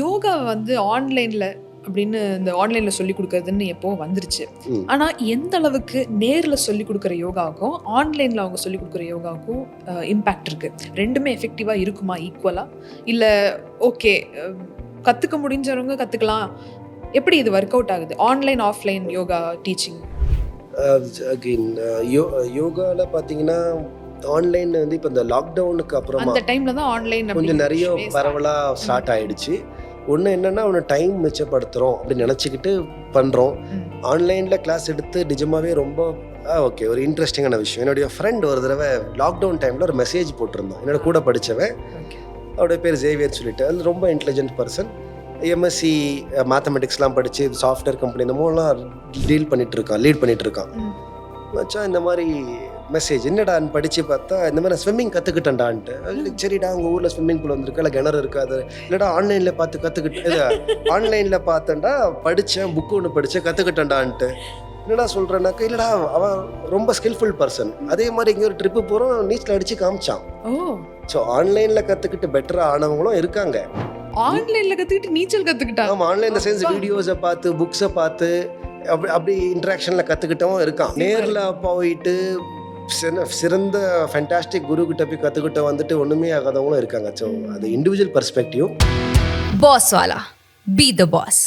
யோகா வந்து ஆன்லைன்ல அப்படின்னு இந்த ஆன்லைன்ல சொல்லி கொடுக்கறதுன்னு எப்போ வந்துருச்சு. ஆனா எந்த அளவுக்கு நேர்ல சொல்லி கொடுக்குற யோகாவுக்கும் ஆன்லைன்ல அவங்க சொல்லி கொடுக்குற யோகாவுக்கும் இம்பாக்ட் இருக்கு? ரெண்டுமே எஃபெக்டிவா இருக்குமா ஈக்குவலா? இல்ல ஓகே கத்துக்க முடிஞ்சவங்க கத்துக்கலாம். எப்படி இது ஒர்க் அவுட் ஆகுது online offline yoga teaching? Again யோகாவில் பார்த்தீங்கன்னா ஆன்லைன் வந்து இப்போ இந்த லாக்டவுனுக்கு அப்புறமா அந்த டைம்ல தான் ஆன்லைன் கொஞ்சம் நிறைய பரவலாக ஸ்டார்ட் ஆயிடுச்சு. ஒன்று என்னென்னா ஒன்று டைம் மிச்சப்படுத்துகிறோம் அப்படின்னு நினச்சிக்கிட்டு பண்ணுறோம். ஆன்லைனில் கிளாஸ் எடுத்து நிஜமாகவே ரொம்ப ஓகே ஒரு இன்ட்ரெஸ்டிங்கான விஷயம். என்னுடைய ஃப்ரெண்ட் ஒரு தடவை லாக்டவுன் டைமில் ஒரு மெசேஜ் போட்டிருந்தான். என்னோட கூட படித்தவன், அவருடைய பேர் ஜேவியர் சொல்லிட்டு. அது ரொம்ப இன்டெலிஜென்ட் பர்சன். எம்எஸ்சி மேத்தமெட்டிக்ஸ்லாம் படித்து சாஃப்ட்வேர் கம்பெனி இந்த மூலம் லீட் பண்ணிகிட்டு இருக்கான். வச்சா இந்த மாதிரி மெசேஜ் என்னடான்னு படித்து பார்த்தா இந்த மாதிரி ஸ்விம்மிங் கற்றுக்கிட்டேன்டான்ட்டு. சரிடா உங்கள் ஊரில் ஸ்விம்மிங் பூல் வந்துருக்கு, இல்லை கிணறு இருக்காது, இல்லைடா ஆன்லைனில் ஆன்லைனில் பார்த்தேன்டா படித்தேன், புக்கு ஒன்று படித்தேன், கற்றுக்கிட்டேன்டான்ட்டு. என்னடா சொல்கிறேன்னாக்கா இல்லைடா அவன் ரொம்ப ஸ்கில்ஃபுல் பர்சன். அதே மாதிரி இங்கே ஒரு ட்ரிப்பு போகிறோம், நீச்சல் அடித்து காமிச்சான். ஸோ ஆன்லைனில் கற்றுக்கிட்டு பெட்டராக ஆனவங்களும் இருக்காங்க. ஆன்லைனில் கற்றுக்கிட்டு நீச்சல் கற்றுக்கிட்டாங்க. ஆமாம், ஆன்லைனில் சேர்ந்து வீடியோஸை பார்த்து புக்ஸை பார்த்து அப்படி இன்ட்ராக்ஷனில் கற்றுக்கிட்டவும் இருக்கான். நேரில் போயிட்டு சிறந்த ஃபேண்டாஸ்டிக் குரு கிட்ட போய் கற்றுக்கிட்ட வந்துட்டு ஒன்றுமே ஆகாதவங்களும் இருக்காங்க. ஸோ அது individual perspective. Pass Vala, be the pass.